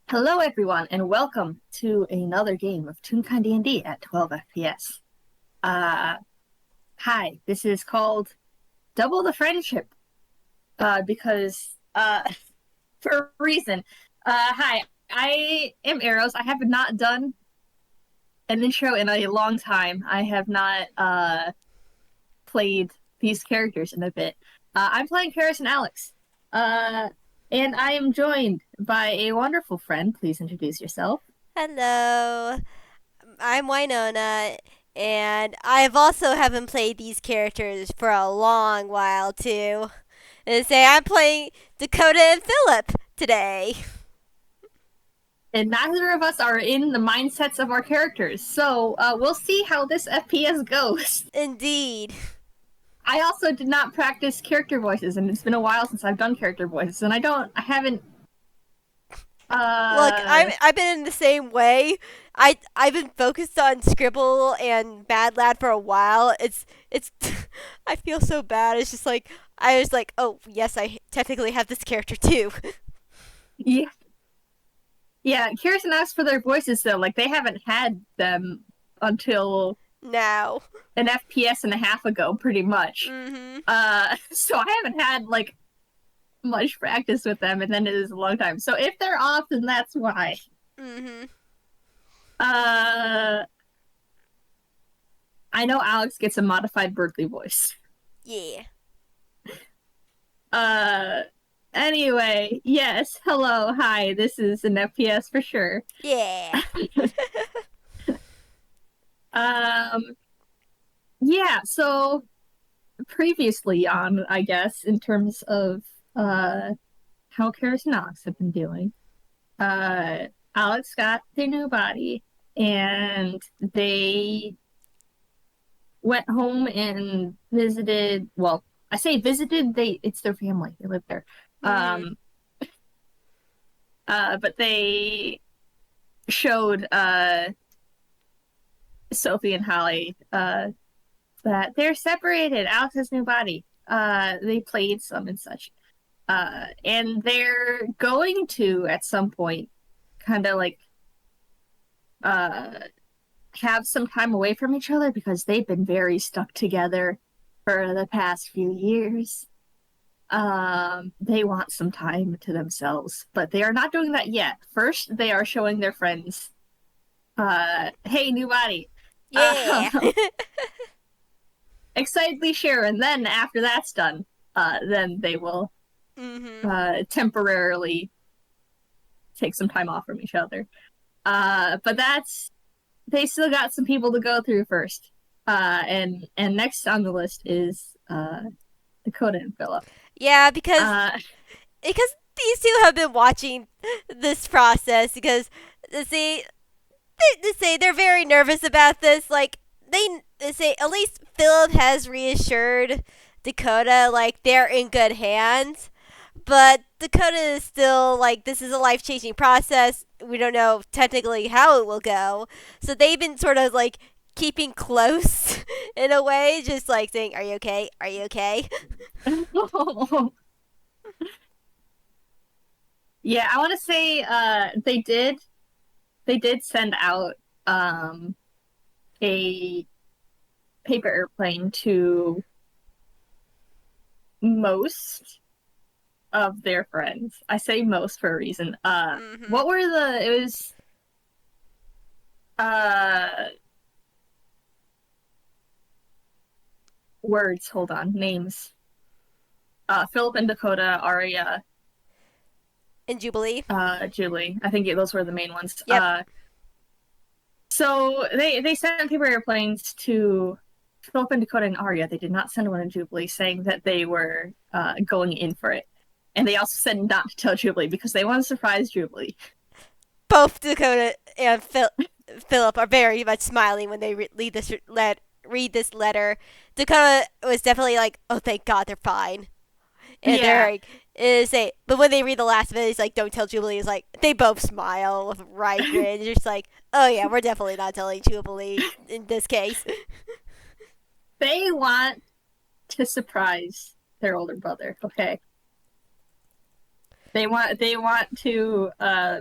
Hello, everyone, and welcome to another game of Toonkind D&D at 12 FPS. Uh, Hi, this is called Double the Friendship, because for a reason. Hi, I am Arrows. I have not done an intro in a long time. I have not played these characters in a bit. I'm playing Kerris and Alex. Uh, and I am joined by a wonderful friend. Please introduce yourself. Hello, I'm Winona, and I've also haven't played these characters for a long while too. And say I'm playing Dakota and Philip today. And neither of us are in the mindsets of our characters. So we'll see how this FPS goes. Indeed. I also did not practice character voices, and it's been a while since I've done character voices, and I haven't. Look, Uh, I've been in the same way. I've been focused on Scribble and Bad Lad for a while. It's I feel so bad. It's just like I was like, oh yes, I technically have this character too. yeah, yeah. Kirsten asked for their voices though. Like they haven't had them until Now. an FPS and a half ago, pretty much. Mhm. So I haven't had like much practice with them, and then it is a long time. So if they're off, then that's why. Mhm. Uh, I know Alex gets a modified Berkeley voice. Yeah. Uh, anyway, yes, hello, hi, this is an FPS for sure. Yeah. Um, yeah, so previously on, I guess, in terms of how Karis and Alex have been doing, uh, Alex got their new body and they went home and visited, well, I say visited, it's their family, they live there. Mhm. Um, but they showed Sophie and Holly that they're separated. Alex has a new body. They played some and such. And they're going to at some point kind of like uh have some time away from each other because they've been very stuck together for the past few years. They want some time to themselves, but they are not doing that yet. First, they are showing their friends, hey, new body. Yeah. Excitedly share, and then after that's done, then they will Mhm. temporarily take some time off from each other. But that's they still got some people to go through first. And next on the list is Dakota and Philip. Yeah, because Uh, because these two have been watching this process because see they say they're very nervous about this. Like they say at least Philip has reassured Dakota like they're in good hands. But Dakota is still like, this is a life changing process. We don't know technically how it will go. So they've been sort of like keeping close in a way, just like saying, are you okay? Are you okay? yeah, I want to say they did send out a paper airplane to most of their friends. I say most for a reason. Mm-hmm. What were the? It was uh words. Hold on, names. Philip and Dakota, Aria, In Jubilee. Julie. I think those were the main ones. Yep. So they sent paper airplanes to Philip and Dakota and Aria. They did not send one to Jubilee, saying that they were going in for it. And they also said not to tell Jubilee because they want to surprise Jubilee. Both Dakota and Philip are very much smiling when they read this letter. Dakota was definitely like, "Oh, thank God, they're fine." And Yeah, they're like, say, but when they read the last of it, he's like, "Don't tell Jubilee." It's like they both smile with a wry grin. You're just like, "Oh yeah, we're definitely not telling Jubilee in this case." they want to surprise their older brother. Okay. They want to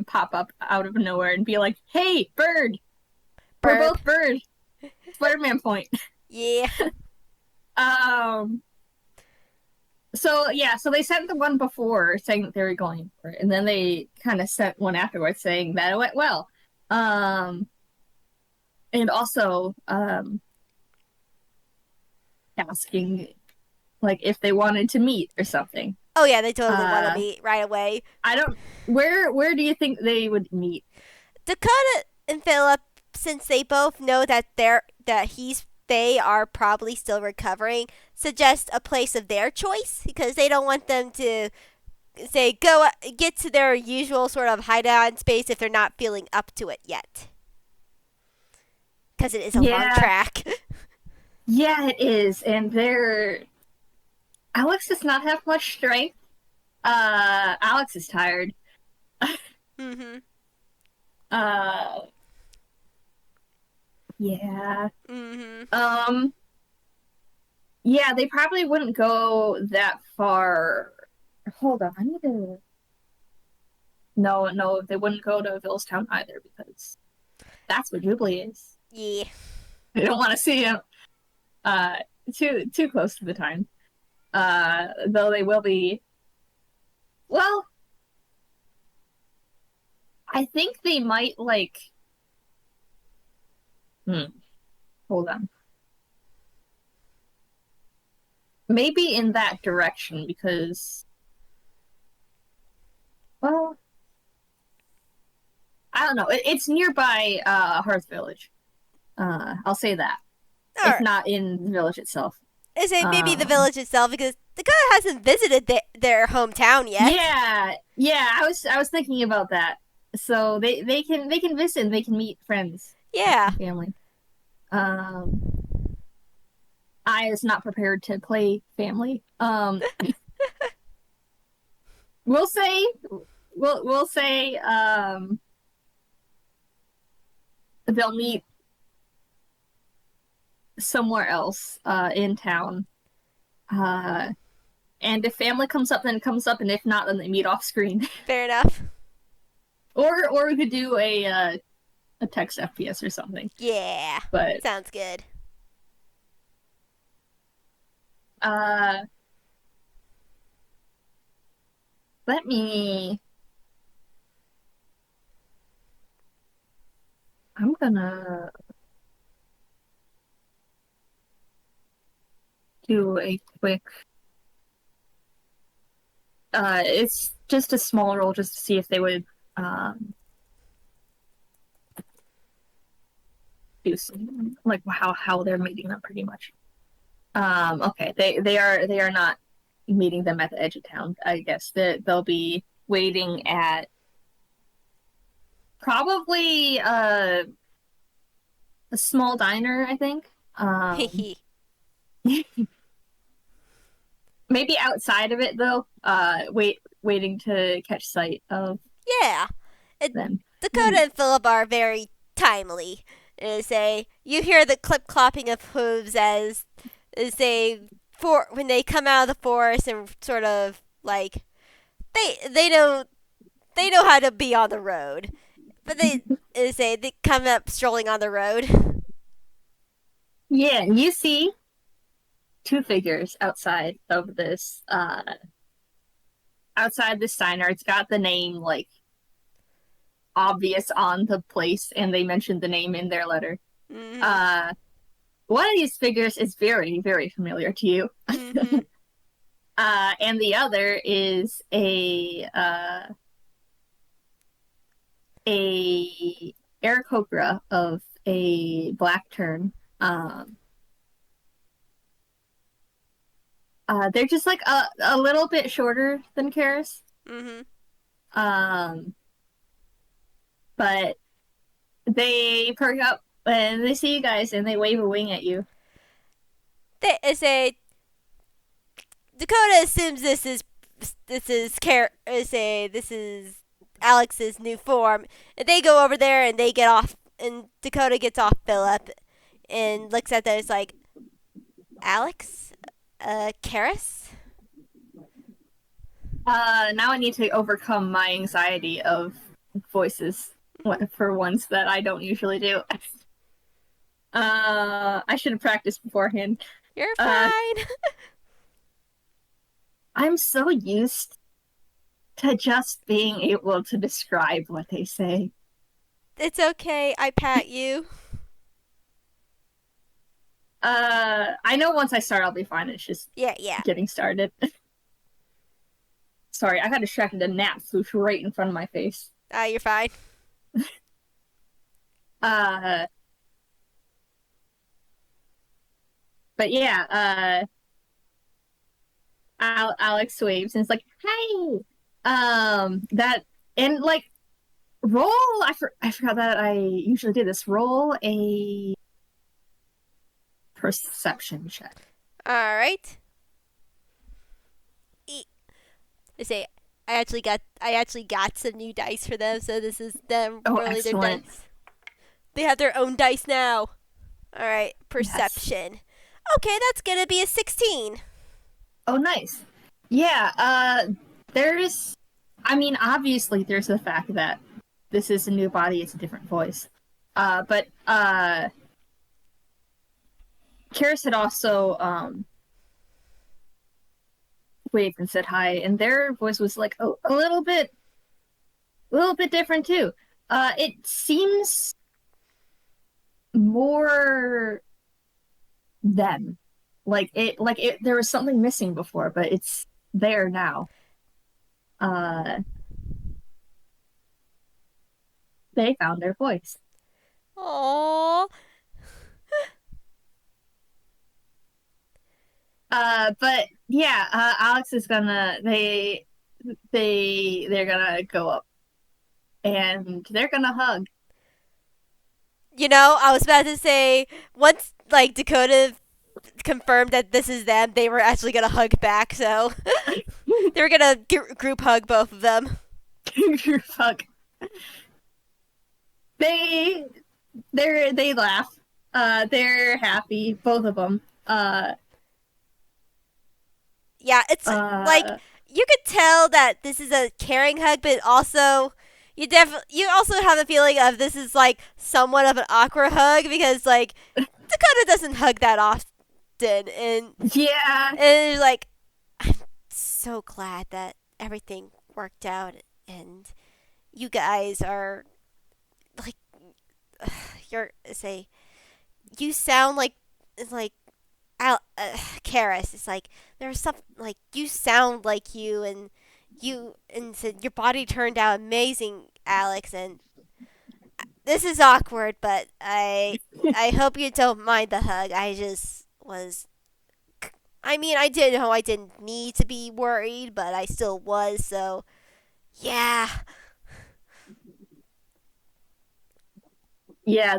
pop up out of nowhere and be like, "Hey, bird, we're Burp. both bird." Spider-Man point. Yeah. Um. So yeah, so they sent the one before saying that they were going for it, and then they kind of sent one afterwards saying that it went well. Um, and also asking like if they wanted to meet or something. Oh yeah, they totally want to Uh, meet right away. I don't. Where do you think they would meet? Dakota and Philip, since they both know they are probably still recovering, suggest a place of their choice because they don't want them to say go get to their usual sort of hideout space if they're not feeling up to it yet. Because it is a long Yeah, track. yeah, it is, and they're Alex does not have much strength. Alex is tired. Mhm. Uh, yeah. Mhm. Um, yeah, they probably wouldn't go that far. Hold on, I need to. No, no, they wouldn't go to Villestown either because that's where Jubilee is. Yeah. They don't want to see him uh too close to the time. Though they will be. Well, I think they might like. Hmm, hold on. Maybe in that direction because, well, I don't know. It's nearby Hearth Village. I'll say that. All If right. not in the village itself. I say maybe the Um, village itself because Dakota hasn't visited their hometown yet. yeah, yeah. I was thinking about that. So they can visit. They can meet friends Yeah. and family. Um, I is not prepared to play family. We'll say we'll say they'll meet somewhere else in town. Uh, and if family comes up, then it comes up, and if not, then they meet off screen. Fair enough. Or we could do a text FPS or something. Yeah. But Sounds good. uh, let me. I'm gonna do a quick. It's just a small roll just to see if they would um do something like how they're meeting them pretty much. Okay, they are not meeting them at the edge of town. I guess that they'll be waiting at probably a small diner, I think. Hehe. Maybe outside of it though. Waiting to catch sight of Yeah. And them. Dakota and Philip are very timely. Say you hear the clip clopping of hooves as they for when they come out of the forest and sort of like they know how to be on the road, but they come up strolling on the road. Yeah, and you see two figures outside this diner. It's got the name like obvious on the place, and they mentioned the name in their letter. Mhm. Uh, one of these figures is very, very familiar to you. Mhm. And the other is a Aarakocra of a black tern. Um, they're just like a little bit shorter than Kerris. Mhm. Um, but they perk up and they see you guys and they wave a wing at you. They say Dakota assumes this is Alex's new form. And they go over there and they get off, and Dakota gets off Philip and looks at them. It's like Alex, Kerris. Now I need to overcome my anxiety of voices for ones that I don't usually do. I should have practiced beforehand. You're Uh, fine. I'm so used to just being able to describe what they say. It's okay. I pat you. I know once I start, I'll be fine. It's just Yeah, yeah. getting started. Sorry, I got distracted. A gnat flew right in front of my face. You're fine. Uh, but yeah, Alex waves and it's like, "Hey, that and like roll. I forgot that I usually do this. Roll a perception check. All right. I say I actually got some new dice for them, so this is them Oh, rolling their excellent. dice. They have their own dice now. All right, Yes. perception. Okay, that's gonna be a 16. Oh, nice. Yeah. There's. I mean, obviously, there's the fact that this is a new body. It's a different voice. But Kerris had also waved and said hi, and their voice was like a little bit different too. It seems more them. Like it, there was something missing before, but it's there now. Uh, they found their voice. Oh, But yeah, Alex is gonna they're gonna go up and they're gonna hug. I was about to say once like Dakota confirmed that this is them, they were actually gonna hug back. So they were gonna group hug both of them. Fuck. They they laugh. They're happy, both of them. Yeah, it's like Uh, you could tell that this is a caring hug, but also you also have a feeling of this is like somewhat of an awkward hug because like Dakota doesn't hug that often, yeah, and it's like I'm so glad that everything worked out and you guys are like you're say you sound like Kerris. It's like there's some like you sound like you and said your body turned out amazing, Alex. And this is awkward, but I hope you don't mind the hug. I just was. I mean, I didn't know I didn't need to be worried, but I still was. So yeah. yeah.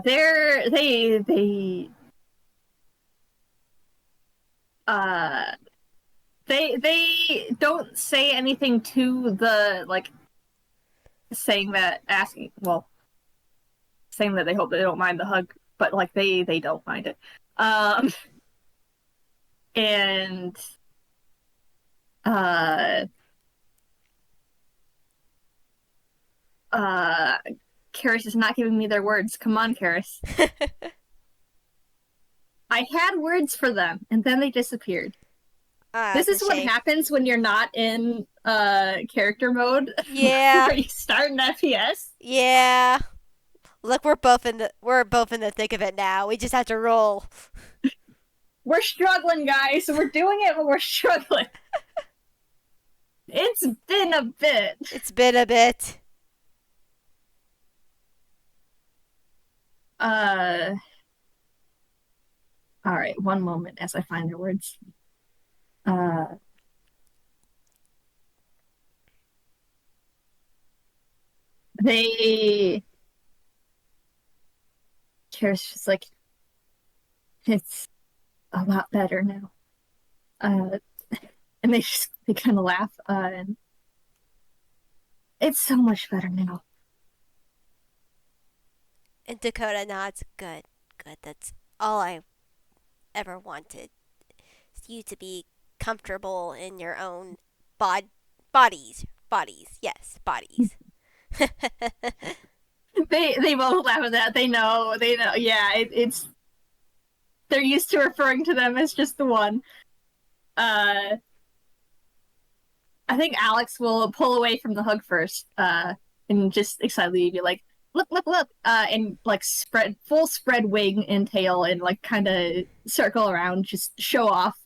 Uh they don't say anything to the like saying that asking well saying that they hope they don't mind the hug, but like they don't mind it. Um and uh uh Kerris is not giving me their words. Come on, Kerris. I had words for them and then they disappeared. This That's a is what shame. happens when you're not in character mode Yeah. where you start an FPS. Yeah. Look, we're both in the thick of it now. We just have to roll. We're struggling, guys. We're doing it, but we're struggling. It's been a bit. It's been a bit. Uh, all right. One moment as I find their words. Uh, they. Karen's just like it's a lot better now. Uh, and they kind of laugh. And it's so much better now. And Dakota nods. Good. Good. That's all I ever wanted. Is you to be comfortable in your own Bodies. Bodies. Yes, bodies. They both laugh at that. They know. Yeah, it's they're used to referring to them as just the one. Uh, I think Alex will pull away from the hug first, and just excitedly be like, "Look, look, look!" And like spread full spread wing and tail, and like kind of circle around, just show off.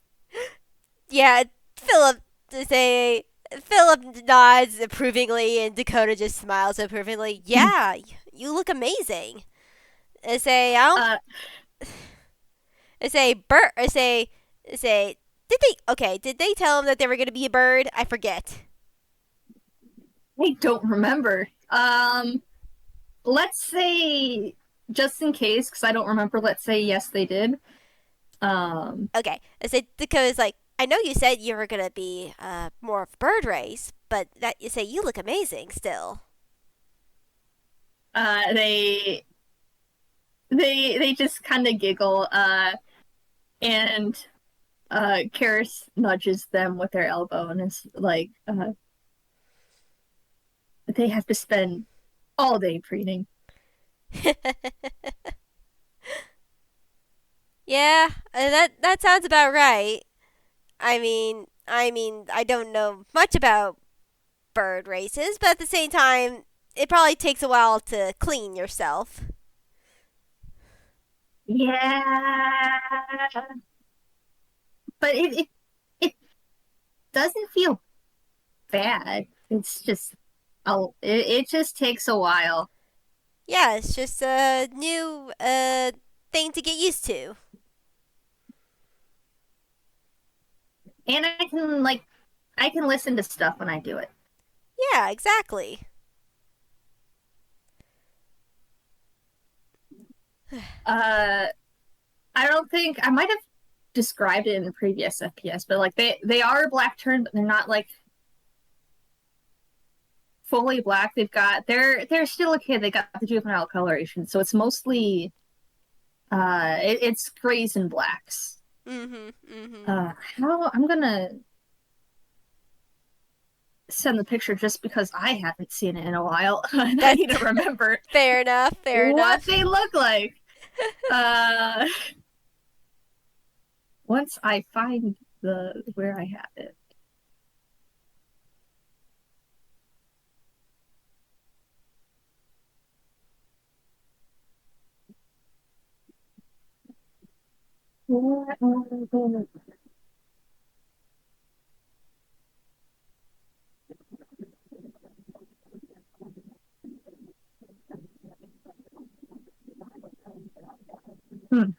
Yeah, Philip to say Philip nods approvingly and Dakota just smiles approvingly. Yeah, you look amazing. I say I don't Uh, I say bird I say did they tell him that they were gonna be a bird? I forget. I don't remember. Let's say just in case, because I don't remember. Let's say yes, they did. Um, Okay. I said Dakota's like, I know you said you were gonna be more of a bird race, but that you say you look amazing still. uh, they they just kind of giggle. And Kerris nudges them with their elbow and is like, they have to spend all day preening. Yeah, that sounds about right. I don't know much about bird races, but at the same time, it probably takes a while to clean yourself. Yeah, but it doesn't feel bad. It's just it just takes a while, Yeah, it's just a new thing to get used to. and I can listen to stuff when I do it. Yeah, exactly. Uh, I don't think I might have described it in the previous FPS, but like they are black turned, but they're not like fully black. They're still okay. They got the juvenile coloration, so it's mostly it's grays and blacks. Mhm. Mhm. How I'm gonna send the picture just because I haven't seen it in a while and I That's need to remember fair enough. Fair what enough. they look like. Uh, once I find the where I have it. Hmm.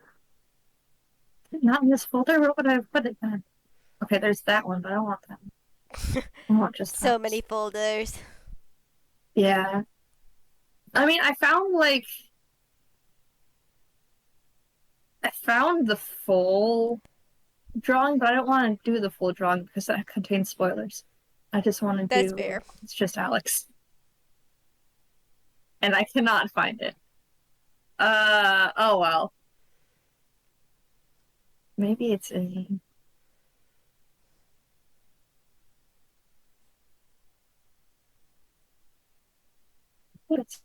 Not in this folder. Where would I have put it then? Okay, there's that one, but I don't want that. I want just So those. many folders. Yeah. I mean, I found the full drawing, but I don't want to do the full drawing because that contains spoilers. I just want to That's do fair. it's just Alex, and I cannot find it. Oh well. Maybe it's in. It's,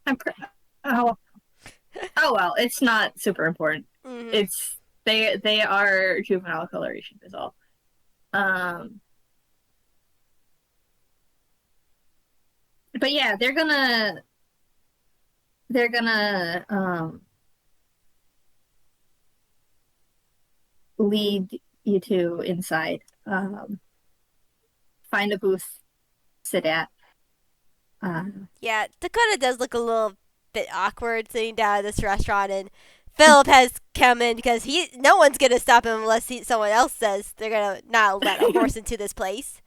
I'm, oh, oh well, it's not super important. Mhm. It's they are juvenile coloration is all. Um, but yeah, they're gonna lead you to inside. Find a booth, sit at. Yeah, Dakota does look a little bit awkward sitting down at this restaurant, and Philip has come in because no one's gonna stop him unless someone else says they're gonna not let a horse into this place.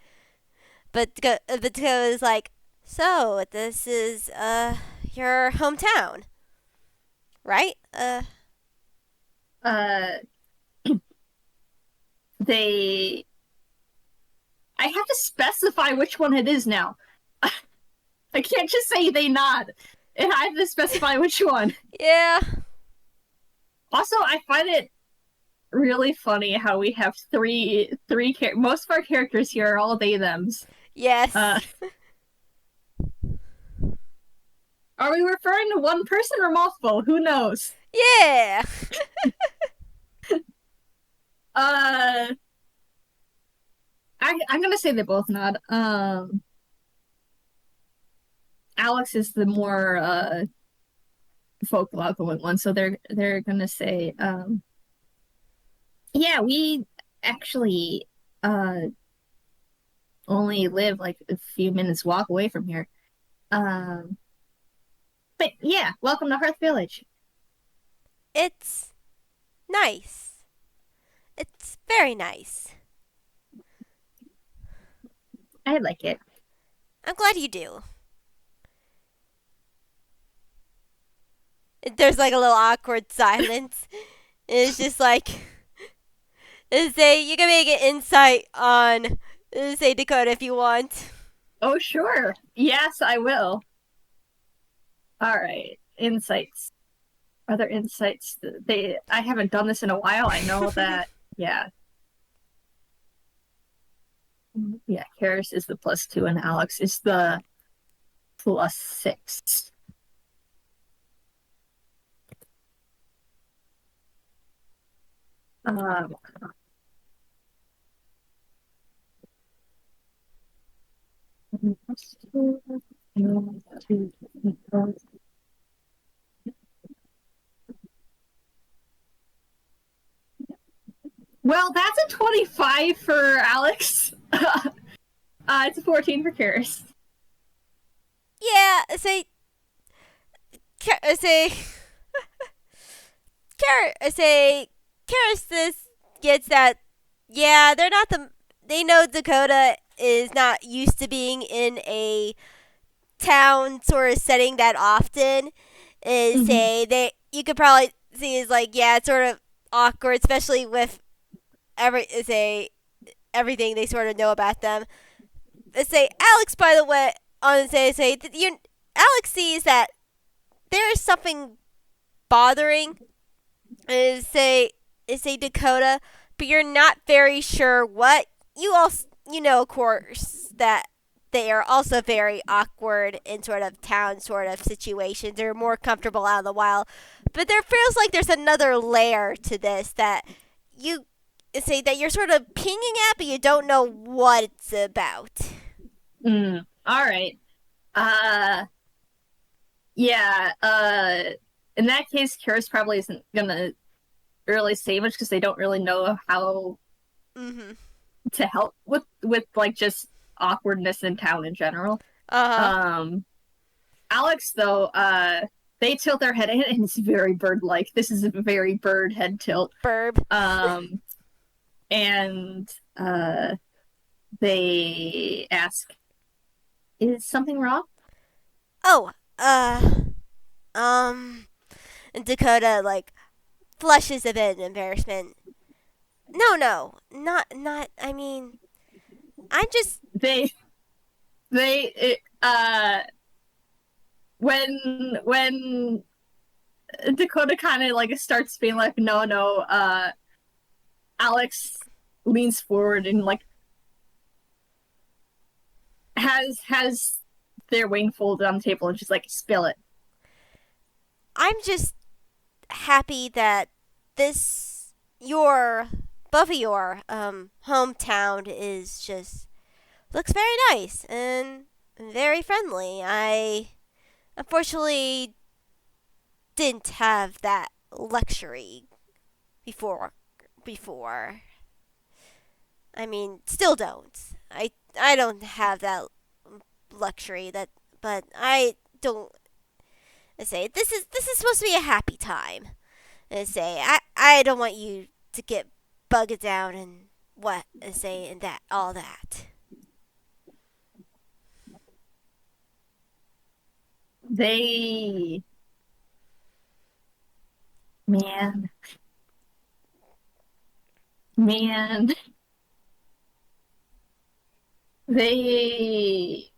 But Dakota is like, so this is your hometown, right? uh, they. I have to specify which one it is now. I can't just say they nod. And I have to specify which one. Yeah. Also, I find it really funny how we have most of our characters here are all they thems. Uh, Yes. are we referring to one person or multiple? Who knows? Yeah. Uh, I'm gonna say they both nod. Alex is the more vocal outgoing one, so they're gonna say, yeah, we actually only live like a few minutes walk away from here. Um, but yeah, welcome to Hearth Village. It's nice. It's very nice. I like it. I'm glad you do. There's like a little awkward silence. It's just like, say, you can make an insight on, say, Dakota if you want. Oh, sure. Yes, I will. All right. Insights. Other insights. I haven't done this in a while. I know that. Yeah. Yeah. Kerris is the +2 and Alex is the +6. Um, well, that's a 25 for Alex. It's a 14 for Kerris. Yeah, say, say, Karis this gets that. Yeah, they're not the. They know Dakota is not used to being in a town sort of setting that often. Is Mm-hmm. say they you could probably see is like yeah, it's sort of awkward, especially with say everything they sort of know about them. Let's say Alex, by the way, on say you Alex sees that there is something bothering say Dakota, but you're not very sure what. You also of course that they are also very awkward in sort of town sort of situations. They're more comfortable out in the wild, but there feels like there's another layer to this that you say that you're sort of pinging at, but you don't know what it's about. All right. Uh, yeah. In that case, Kerris probably isn't gonna really say much because they don't really know how Mm-hmm. to help with like just awkwardness in town in general. Uh huh. Um, Alex though, they tilt their head in and it's very bird like. This is a very bird head tilt. Burb. Um, and they ask, "Is something wrong?" Oh. Um. And Dakota like flushes a bit in embarrassment. No, no, not. I mean, I'm just. They they when Dakota kind of like starts being like, "No, no," Alex leans forward and like has their wing folded on the table and she's like, "Spill it." I'm just happy that this your both of your hometown is just looks very nice and very friendly. I unfortunately didn't have that luxury before. Before, I mean, still don't. I don't have that luxury that, but I don't say this is supposed to be a happy time. And say I don't want you to get bugged down and what and say and that all that. They man man they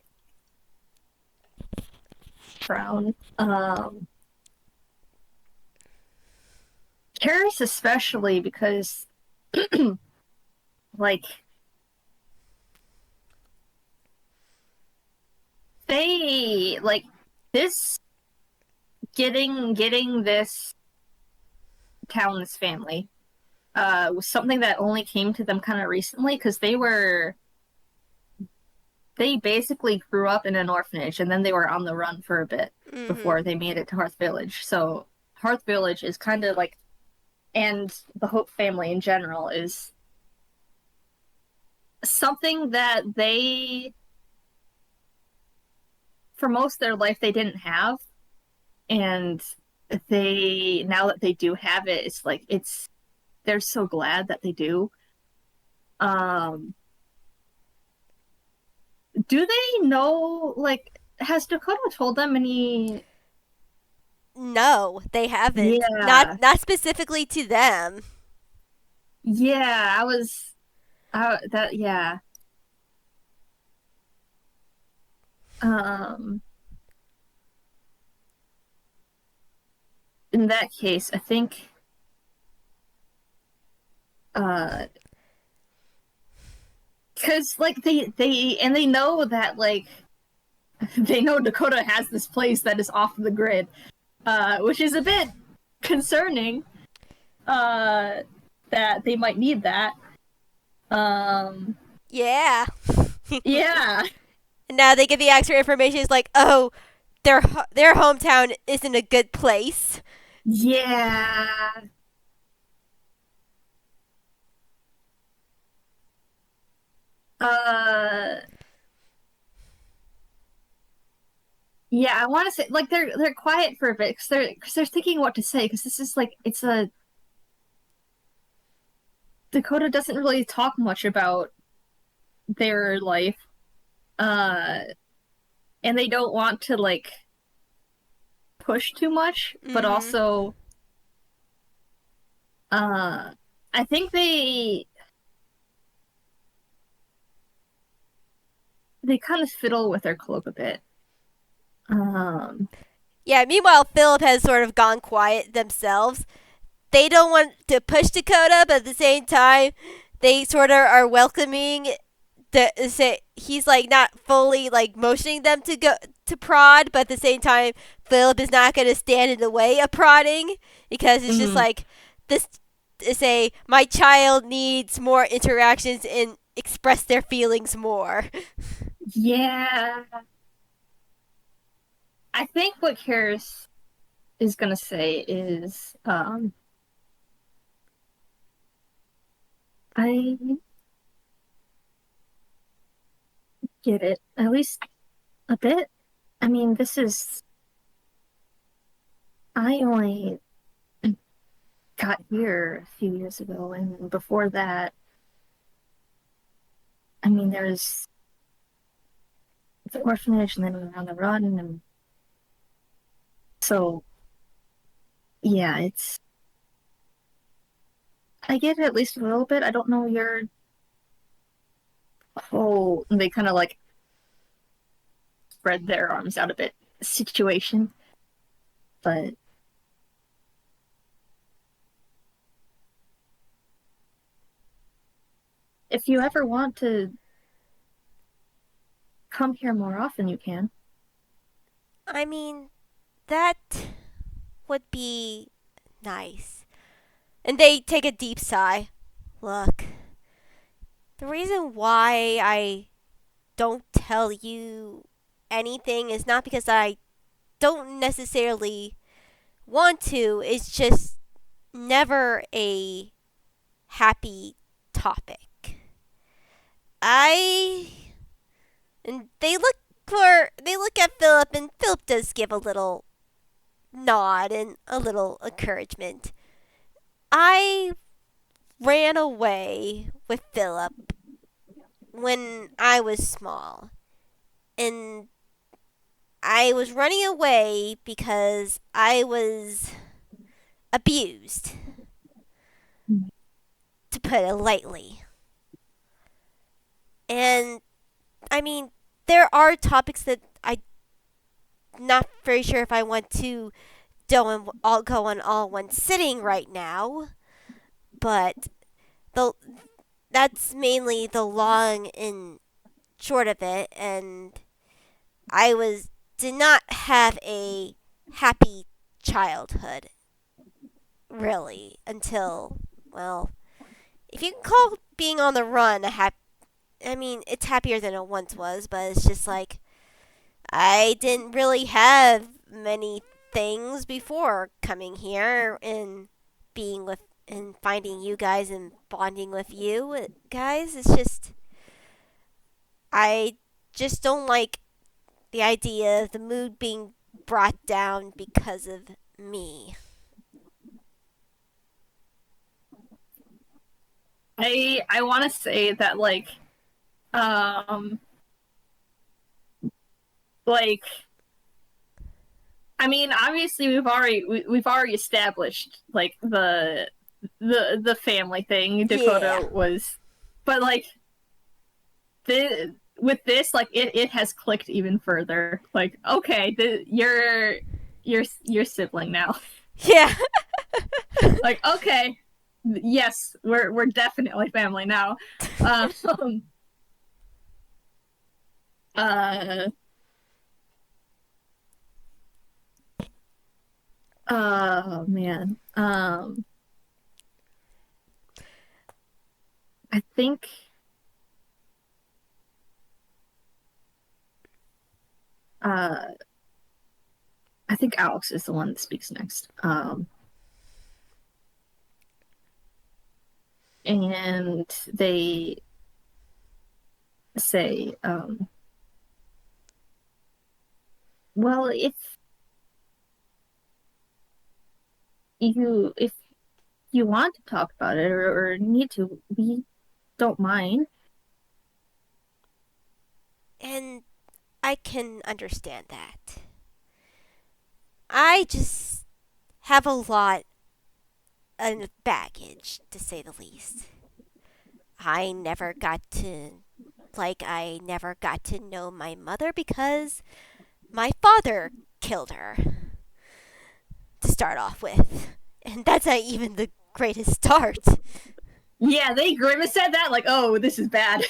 frown. Kerris especially because Like they like this getting this town, this family, was something that only came to them kind of recently because they basically grew up in an orphanage and then they were on the run for a bit Mm-hmm. before they made it to Hearth Village. So Hearth Village is kind of like, and the Hope family in general is something that they, for most of their life, they didn't have. And they, now that they do have it, it's like, they're so glad that they do. Um, do they know, like, has Dakota told them any? No, they haven't. Not Yeah. not specifically to them. Yeah, yeah. Um, in that case, I think, uh, because like they know that like they know Dakota has this place that is off the grid, which is a bit concerning. Uh, that they might need that. Um, Yeah. yeah, And now they get the extra information. It's like, oh, their hometown isn't a good place. yeah. Uh, yeah. I want to say like they're quiet for a bit because they're thinking what to say because this is like it's a Dakota doesn't really talk much about their life, uh, and they don't want to like push too much, but Mm-hmm. also, uh, I think they kind of fiddle with their cloak a bit. Um, Yeah, meanwhile, Philip has sort of gone quiet themselves. They don't want to push Dakota, but at the same time, they sort of are welcoming the say he's like not fully like motioning them to go to prod, but at the same time, Philip is not going to stand in the way of prodding because it's just mm, like this. Say my child needs more interactions and express their feelings more. yeah, I think what Kerris is gonna say is, I get it at least a bit. I mean, I only got here a few years ago, and before that, I mean, there's the orphanage, and then we were on the run, and so yeah, I get it at least a little bit. I don't know your whole, they kind of like spread their arms out a bit situation, but if you ever want to come here more often, you can. I mean, that would be nice. And they take a deep sigh. Look, the reason why I don't tell you anything is not because I don't necessarily want to, it's just never a happy topic. I and they look at Philip and Philip does give a little nod and a little encouragement. I ran away with Philip when I was small. And I was running away because I was abused, to put it lightly. And I mean, there are topics that I'm not very sure if I want to go on all one sitting right now, but the that's mainly the long and short of it, and I was did not have a happy childhood really until, well, if you can call being on the run a happy. I mean, it's happier than it once was, but it's just like I didn't really have many things before coming here and being with and finding you guys and bonding with you guys. It's just I just don't like the idea of the mood being brought down because of me. I want to say that um like I mean, obviously we've already established like the family thing. Yeah. Dakota was, but like the with this, like it has clicked even further. Like, okay, your sibling now. Yeah. Like, okay, yes, we're definitely family now. Um, uh, oh man. I think uh I think Alex is the one that speaks next. And they say, well, if you want to talk about it or need to, we don't mind. And I can understand that. I just have a lot of baggage, to say the least. I never got to, I never got to know my mother because my father killed her to start off with. And that's not even the greatest start. Yeah, they grimace at that, like, oh, this is bad.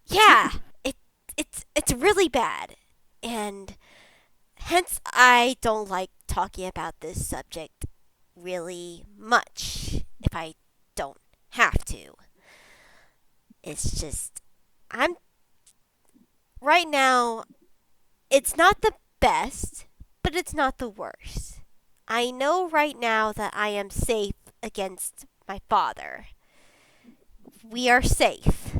Yeah, it's really bad. And hence I don't like talking about this subject really much if I don't have to. It's just I'm right now it's not the best, but it's not the worst. I know right now that I am safe against my father. We are safe.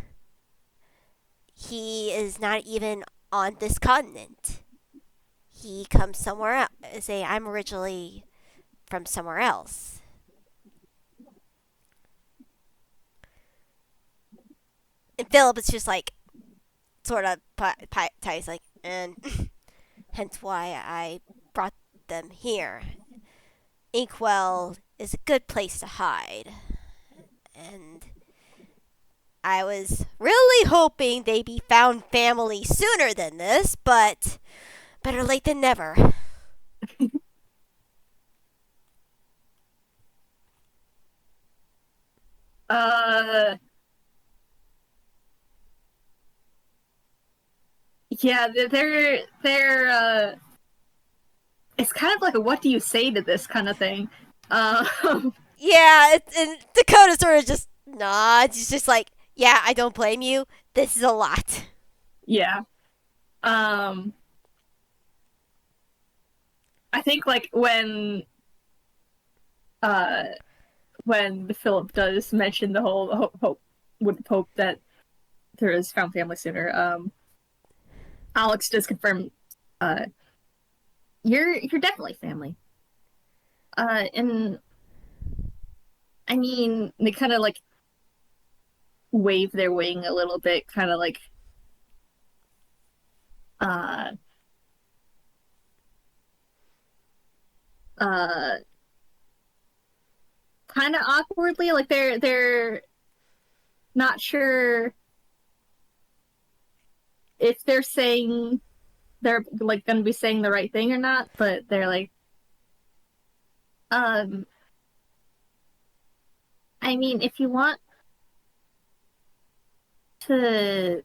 He is not even on this continent. He comes somewhere else. Say, I'm originally from somewhere else. And Philip is just like, sort of ties like, and hence why I brought them here. Inkwell is a good place to hide. And I was really hoping they'd be found family sooner than this, but better late than never. uh, yeah, it's kind of like a what do you say to this kind of thing. Yeah, and Dakota sort of just nods. He's just like, yeah, I don't blame you. This is a lot. Yeah. Um, I think like uh when Philip does mention the whole hope would hope that there is found family sooner. Alex does confirm, uh, you're definitely family. And I mean, they kind of like wave their wing a little bit, kind of like, uh, uh, kind of awkwardly, like they're not sure if they're saying they're like going to be saying the right thing or not, but they're like, um, I mean, if you want to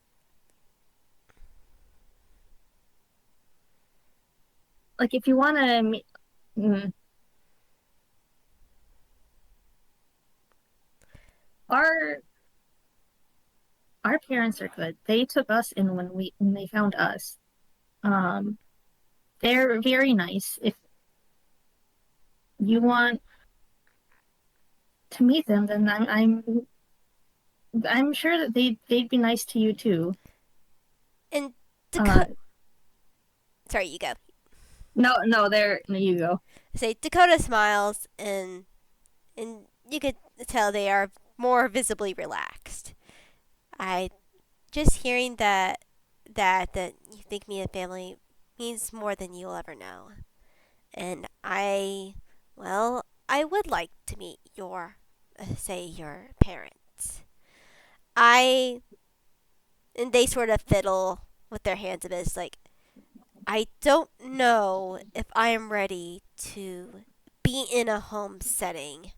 like if you want to our our parents are good. They took us in when they found us. Um, they're very nice. If you want to meet them, then I'm sure that they'd be nice to you too. And Uh, Dakota, sorry, you go. no, there you go. Say Dakota smiles, and you could tell they are more visibly relaxed. I just hearing that you think me and family means more than you'll ever know. And I would like to meet your parents. I, and they sort of fiddle with their hands a bit. It's like, I don't know if I am ready to be in a home setting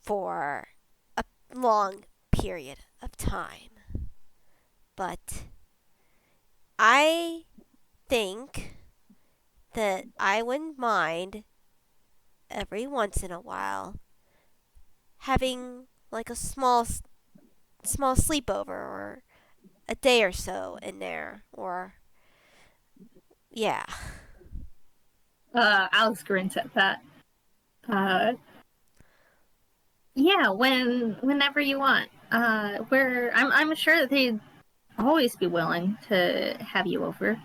for a long period of time. But I think that I wouldn't mind every once in a while having like a small sleepover or a day or so in there, or yeah. Alex grins at that. Uh, yeah, whenever you want. I'm sure that they'd always be willing to have you over.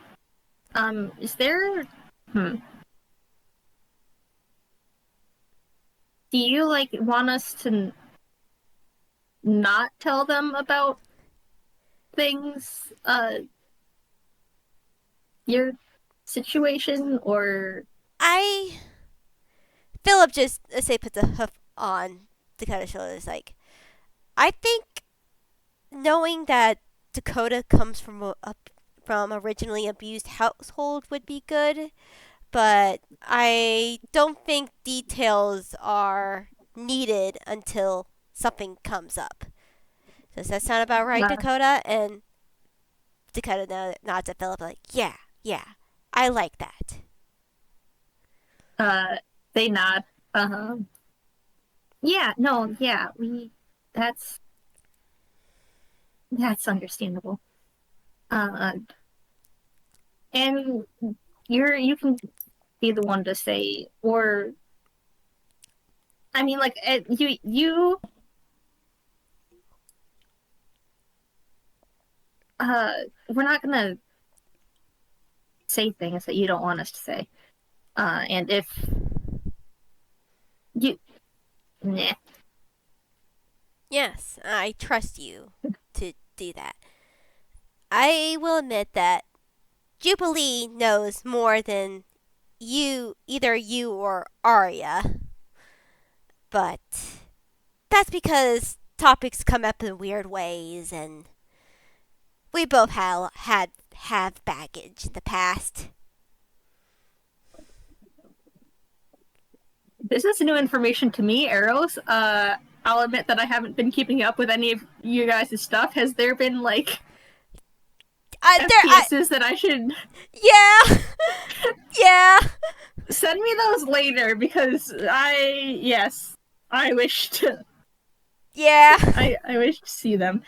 Is there? Hmm. Do you like want us to not tell them about things? Your situation, or I Philip just say puts a hoof on Dakota's shoulder. Is like, I think knowing that Dakota comes from originally abused household would be good, but I don't think details are needed until something comes up. Does that sound about right, uh, Dakota? And Dakota nods at Philip like, yeah, yeah, I like that. uh, they nod. Um, yeah, no, yeah, we. That's that's understandable. Uh, and you can be the one to say, or I mean, like uh, we're not gonna say things that you don't want us to say. And if you, nah, Yes, I trust you to do that. I will admit that Jubilee knows more than either you or Arya, but that's because topics come up in weird ways, and we both have baggage in the past. this is new information to me, Arrows. I'll admit that I haven't been keeping up with any of you guys' stuff. Has there been like There, FPSs that I should yeah, yeah, send me those later? Because yes, I wish to. yeah. I wish to see them.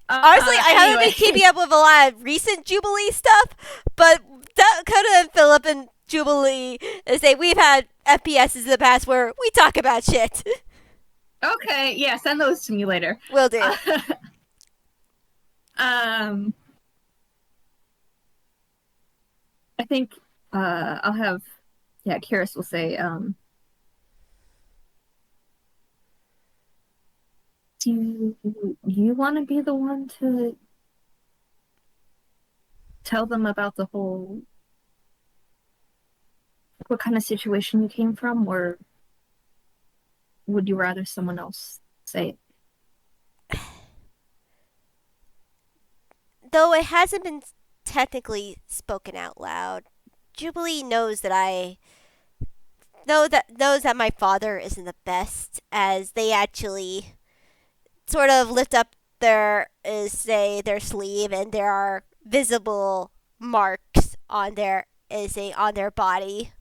Honestly, I haven't Anyway, been keeping up with a lot of recent Jubilee stuff, but Dakota and Philip and Jubilee say we've had FPSs in the past where we talk about shit. okay, yeah, send those to me later. Will do. Um, I think I'll have yeah, Kerris will say, do you want to be the one to tell them about the whole what kind of situation you came from, or would you rather someone else say it? Though it hasn't been technically spoken out loud, Jubilee knows that my father isn't the best, as they actually sort of lift up there is say their sleeve and there are visible marks on their body.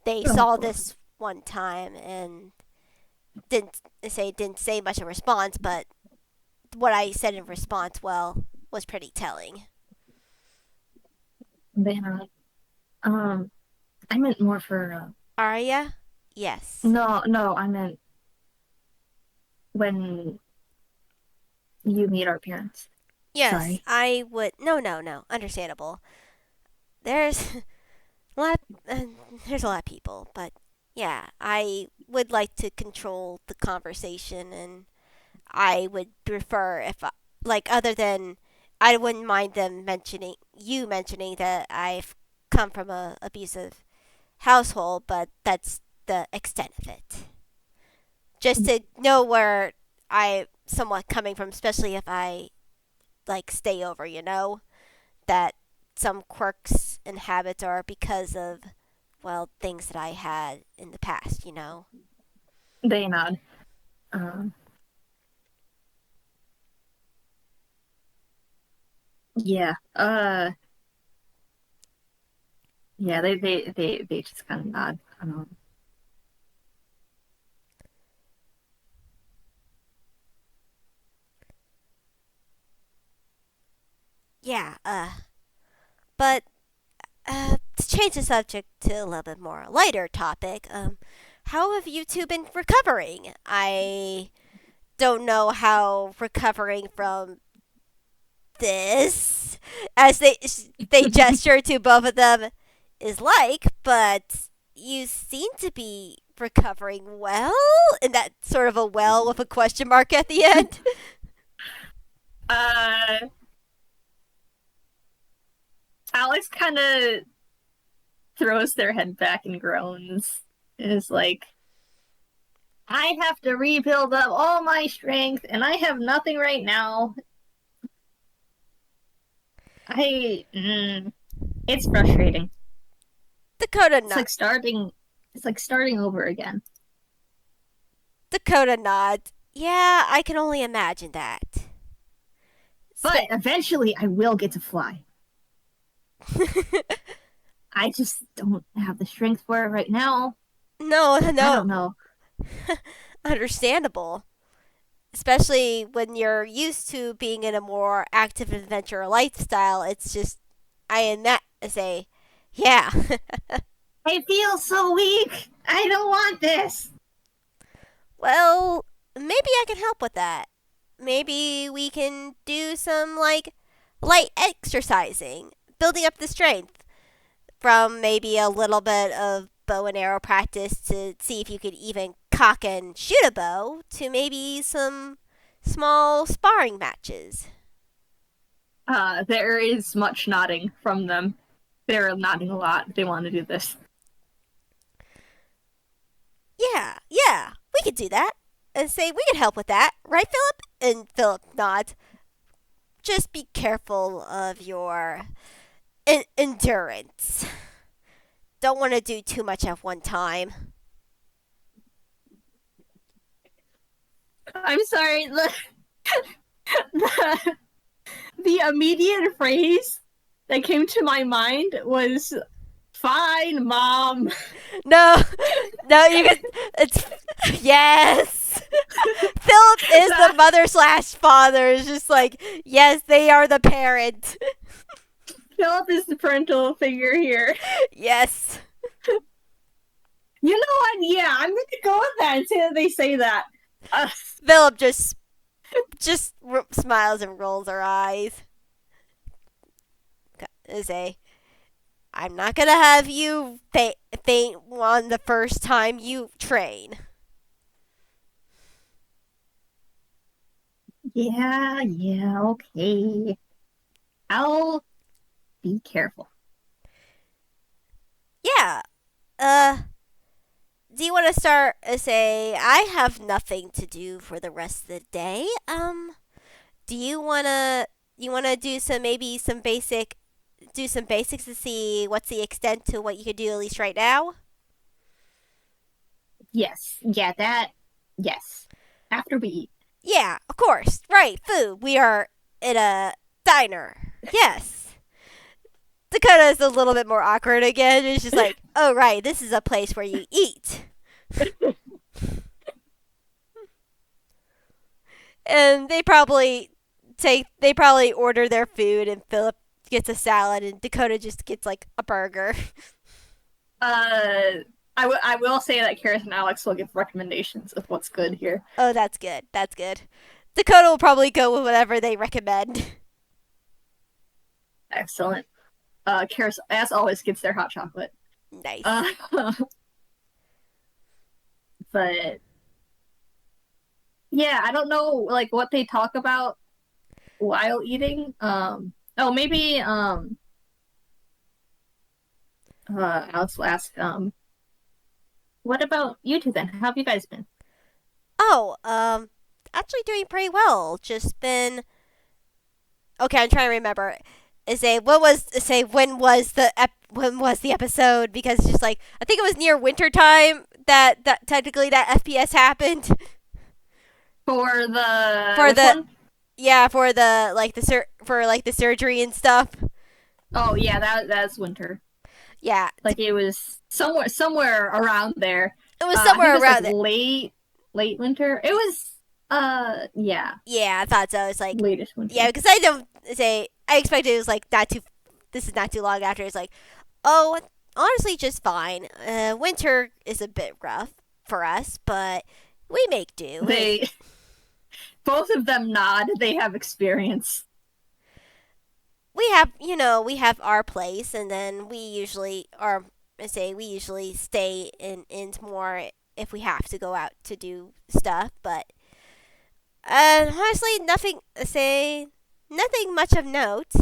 They Oh saw boy. this one time and didn't say much in response, but what I said in response, well, was pretty telling. Then, um, I meant more for, Arya? Yes. no, no, I meant when you meet our parents. Yes, Sorry. I would. No, no, no. Understandable. There's a lot. There's a lot of people, but yeah, I would like to control the conversation, and I would prefer if, like, other than, I wouldn't mind them mentioning that I've come from a abusive household, but that's the extent of it. Just to know where I somewhat coming from, especially if I like stay over, that some quirks and habits are because of, well, things that I had in the past. They nod. Um, yeah. Yeah, they just kind of nod. Yeah, but to change the subject to a little bit more lighter topic, how have you two been recovering? I don't know how recovering from this, as they gesture to both of them, is like, but you seem to be recovering well, and that sort of a well with a question mark at the end. uh, Alex kind of throws their head back and groans. And is like, I have to rebuild up all my strength, and I have nothing right now. I, it's frustrating. Dakota It's nod. like starting. It's like starting over again. Dakota nods. Yeah, I can only imagine that. But Spe- eventually, I will get to fly. I just don't have the strength for it right now. no, I no, don't know. understandable. Especially when you're used to being in a more active adventure lifestyle. It's just, I am that say, yeah. I feel so weak. I don't want this. Well, maybe I can help with that. Maybe we can do some like light exercising, building up the strength from maybe a little bit of bow and arrow practice to see if you could even cock and shoot a bow to maybe some small sparring matches. There is much nodding from them. They're nodding a lot. They want to do this. Yeah, yeah, we could do that. And say we could help with that, right, Philip? And Philip nods. Just be careful of your endurance. Don't want to do too much at one time. I'm sorry. The, the immediate phrase that came to my mind was "Fine, mom." No, no, you can. It's yes. Philip is the mother slash father. It's just like yes, they are the parent. Philip is the parental figure here. Yes. You know what? Yeah, I'm going to go with that and say that they say that. Uh, Philip just smiles and rolls her eyes. Say, I'm not gonna have you faint on the first time you train. yeah, okay. I'll be careful. Yeah. Do you want to start? Say, I have nothing to do for the rest of the day. Do you wanna do some basics to see what's the extent to what you could do at least right now? Yes, yeah, that. Yes. After we eat. Yeah, of course. Right, food. We are in a diner. Yes. Dakota is a little bit more awkward again. It's just like, oh, right, this is a place where you eat. And they probably order their food, and Philip gets a salad, and Dakota just gets like a burger. Uh, I will say that Kerris and Alex will give recommendations of what's good here. Oh, that's good. That's good. Dakota will probably go with whatever they recommend. Excellent. Kerris, as always, gets their hot chocolate. Nice. Uh, but yeah, I don't know like what they talk about while eating. Oh, maybe Alex will ask what about you two then? How have you guys been? Oh, actually doing pretty well. Just been okay. I'm trying to remember. When was the episode? Because it's just like I think it was near winter time that technically that FPS happened For the for which the one? yeah for the for like the surgery and stuff. Oh yeah, that's winter. Yeah, Like it was somewhere around there. it was I think somewhere it was like around there. late winter. It was yeah, Yeah, I thought so. It's like latest yeah, winter. because I don't say I expected it was like not too. This is not too long after. It's like oh, honestly, just fine. Winter is a bit rough for us, but we make do. They both of them nod. They have experience. We have our place, and then we usually stay in more if we have to go out to do stuff. But honestly, nothing much of note.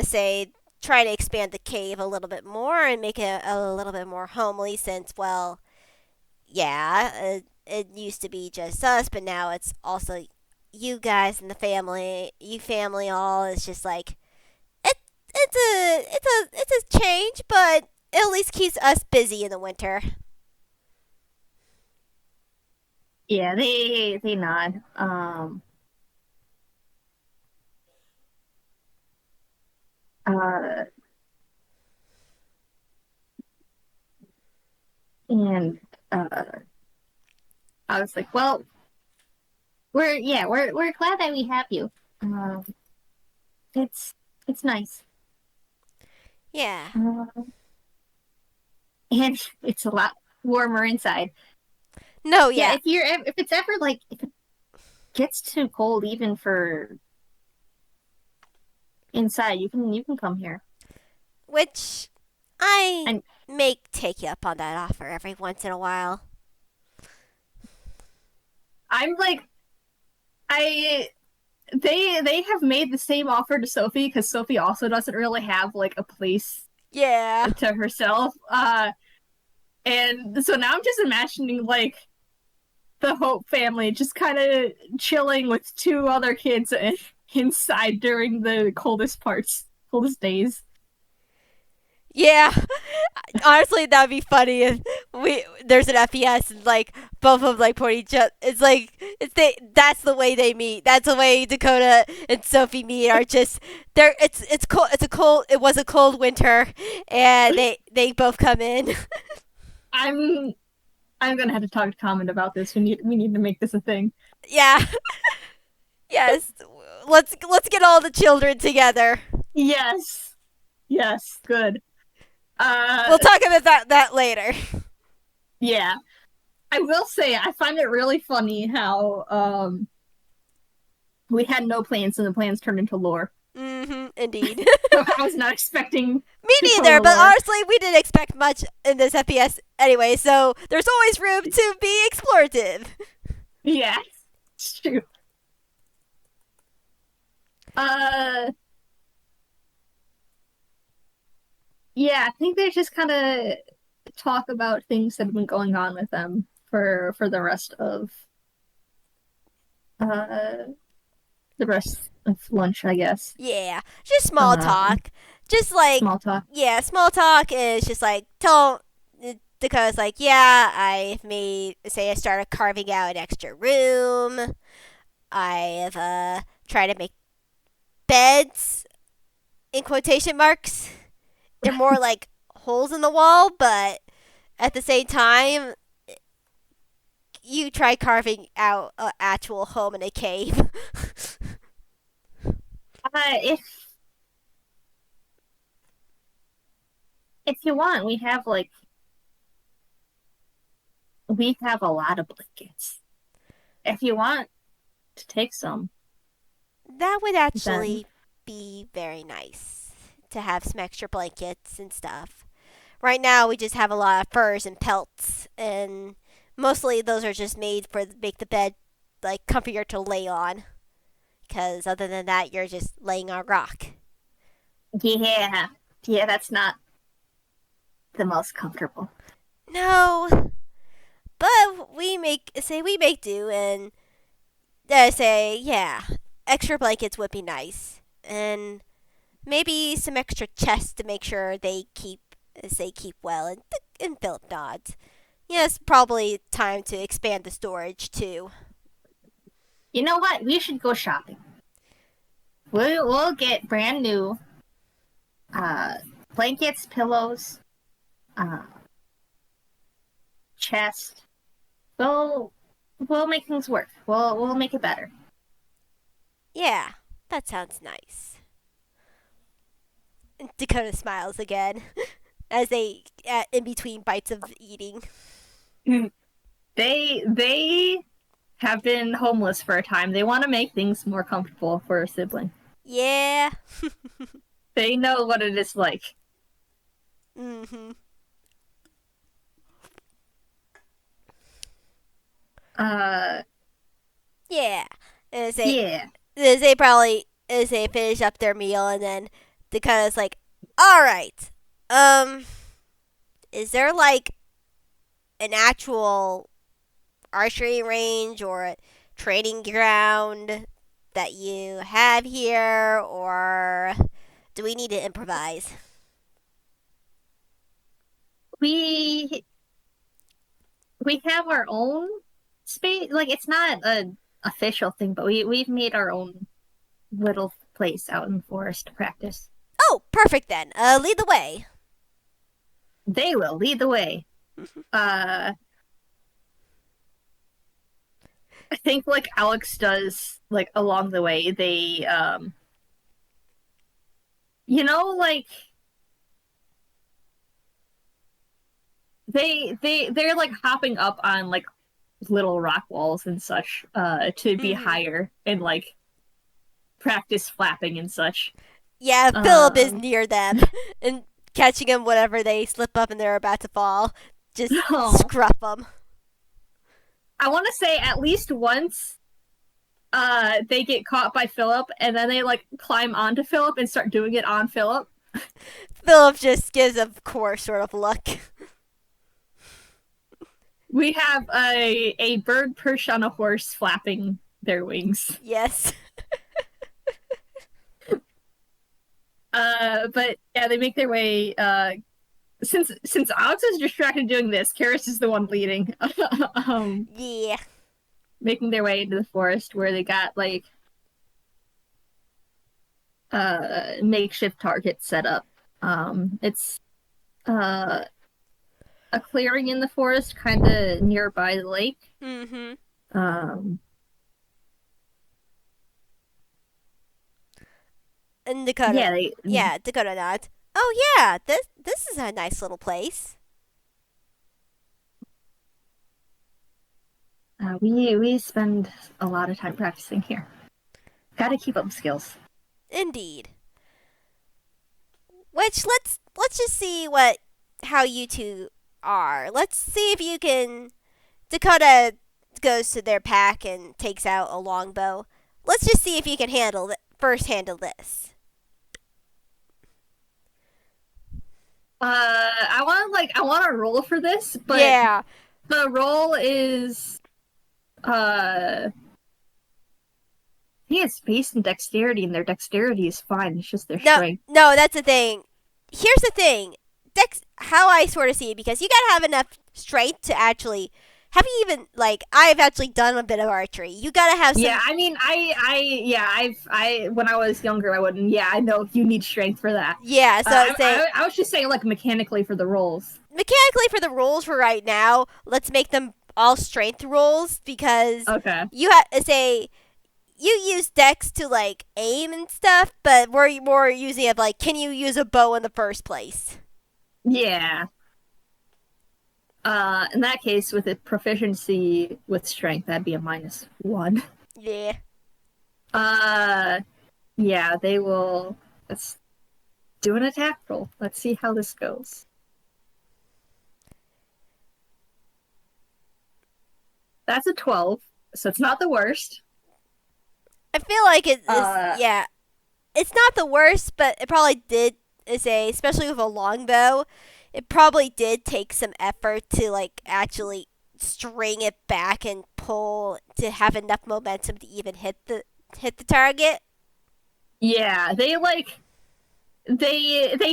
Say try to expand the cave a little bit more and make it a little bit more homely since yeah, it used to be just us, but now it's also you guys and the family, you family all. It's just like it, it's a change, but it at least keeps us busy in the winter. Yeah, they nod. Uh, and I was like, well, we're glad that we have you. Um, it's it's nice. Yeah. Uh, and it's a lot warmer inside. No, Yeah, yeah. if it's ever like if it gets too cold even for inside, you can come here. Which I And may take you up on that offer every once in a while. I'm like I they have made the same offer to Sophie because Sophie also doesn't really have like a place Yeah. to herself. And so now I'm just imagining like the Hope family just kind of chilling with two other kids inside during the coldest days. Yeah. Honestly, that'd be funny if there's an FPS and like both of them like point each other. It's like that's the way they meet. That's the way Dakota and Sophie meet. Are just they're it's cold. It was a cold winter, and they both come in. I'm I'm gonna have to talk to Comment about this. We need to make this a thing. Yeah. Yes. Let's get all the children together. Yes, yes, good. We'll talk about that later. Yeah, I will say I find it really funny how we had no plans and the plans turned into lore. Indeed. I was not expecting Me to go neither, to but lore. honestly, we didn't expect much in this FPS anyway, so there's always room to be explorative. Yeah, it's true. Uh, yeah, I think they just kind of talk about things that have been going on with them for uh the rest of lunch, I guess. Yeah, just small Um, talk. Just like, small talk. yeah, small talk is just like, tell Dakota's like, yeah, I started carving out an extra room. I've tried to make beds in quotation marks. They're more like holes in the wall, but at the same time, you try carving out an actual home in a cave. If you want, we have a lot of blankets. If you want to take some, That would then actually be very nice to have some extra blankets and stuff. Right now, we just have a lot of furs and pelts, and mostly those are just made for make the bed like comfier to lay on. Because other than that, you're just laying on rock. yeah, yeah, that's not the most comfortable. No, but we make do, and say yeah, extra blankets would be nice, and maybe some extra chests to make sure they keep well. And Philip nods. Yes, probably time to expand the storage too. You know what? We should go shopping. We'll get brand new uh, blankets, pillows, uh, chest. We'll we'll make things work. We'll make it better. Yeah, that sounds nice. Dakota smiles again as they in between bites of eating. They have been homeless for a time. They want to make things more comfortable for a sibling. Yeah. They know what it is like. Mhm. Uh, Yeah. As yeah. they probably as they finish up their meal, and then Dakota's like, "All right, um, is there like an actual archery range or a training ground that you have here, or do we need to improvise?" We we have our own space. Like it's not an official thing, but we've made our own little place out in the forest to practice. Oh, perfect then. Lead the way. They will lead the way. Uh, I think like Alex does like along the way. You know, like they're like hopping up on like little rock walls and such to be Mhm. higher and like practice flapping and such. Yeah, Philip is Um, near them and catching them whenever they slip up and they're about to fall. Just no, scruff them. I want to say at least once they get caught by Philip and then they like climb onto Philip and start doing it on Philip. Philip just gives a coarse sort of look. We have a bird perched on a horse flapping their wings. Yes. But yeah, they make their way. Since Alex is distracted doing this, Kerris is the one leading. Yeah. Making their way into the forest where they got like makeshift targets set up. It's uh a clearing in the forest, kind of nearby the lake. Mm-hmm. Um, And Dakota. yeah, Yeah, Dakota nods. Oh yeah, this is a nice little place. we spend a lot of time practicing here. Got to keep up skills. Indeed. Which let's just see what how you two are. Let's see if you can. Dakota goes to their pack and takes out a longbow. Let's just see if you can handle this. I want to roll for this, but Yeah. the roll is I think it's based in dexterity, and their dexterity is fine. It's just their No, strength. no, that's the thing. Here's the thing. How I sort of see it, because you gotta have enough strength to actually have you even like I've actually done a bit of archery. You gotta have Yeah, some. I mean, when I was younger, I wouldn't. Yeah, I know you need strength for that. Yeah, so say I was just saying, like, mechanically for the rolls. mechanically for the rules for right now, let's make them all strength rules because Okay. you have say you use dex to like aim and stuff, but we're more using it like can you use a bow in the first place? Yeah. In that case, with a proficiency with strength, that'd be a -1. Yeah. Uh, yeah, they will. Let's do an attack roll. Let's see how this goes. That's a 12, so it's not the worst. I feel like it is Uh, yeah. It's not the worst, but it probably did say especially with a longbow, it probably did take some effort to like actually string it back and pull to have enough momentum to even hit the target. yeah, they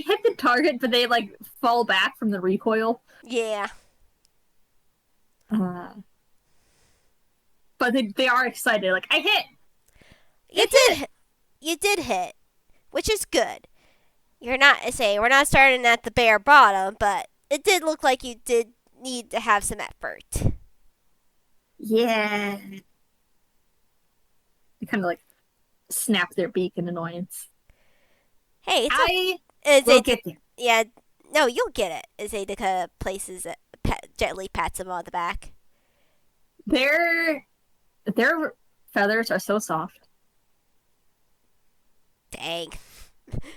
hit the target, but they like fall back from the recoil. Yeah. Uh, but they are excited. Like I hit. You It hit. did you did hit, which is good. You're not say we're not starting at the bare bottom, but it did look like you did need to have some effort. Yeah. They kind of like snap their beak in annoyance. Hey, it's okay. I It's will a get there. yeah. No, you'll get it. It's a Dakota places it, gently pats him on the back. Their their feathers are so soft. Dang.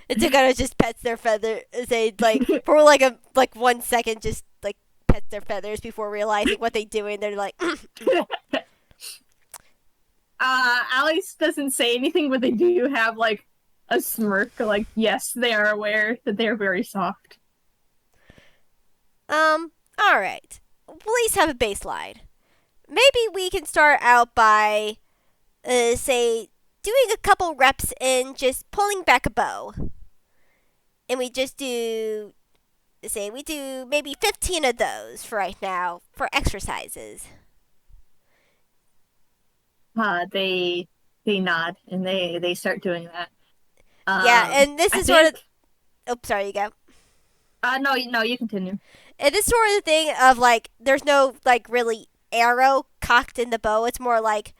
And Dakota just pets their feather. Say like for like a like 1 second, just like pets their feathers before realizing what they doing. They're like, Alex doesn't say anything, but they do have like a smirk. Like, yes, they are aware that they are very soft. all right. Please have a baseline. Maybe we can start out by, say, doing a couple reps in just pulling back a bow. And we just do, say, we do maybe 15 of those for right now for exercises. They nod and they start doing that. Yeah, and this I is sort of. think. Oh, sorry, you go. No, you continue. It is sort of the thing of like, there's no like really arrow cocked in the bow. It's more like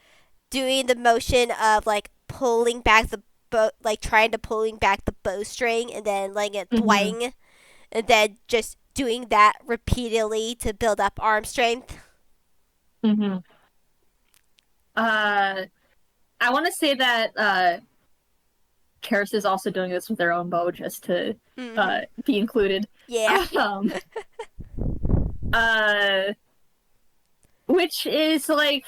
doing the motion of like pulling back the bow, like trying to pulling back the bowstring and then letting it Mm-hmm. twang, and then just doing that repeatedly to build up arm strength. Mm-hmm. Uh, I want to say that Kerris is also doing this with their own bow just to Mm-hmm. be included. Yeah. Um, uh, which is like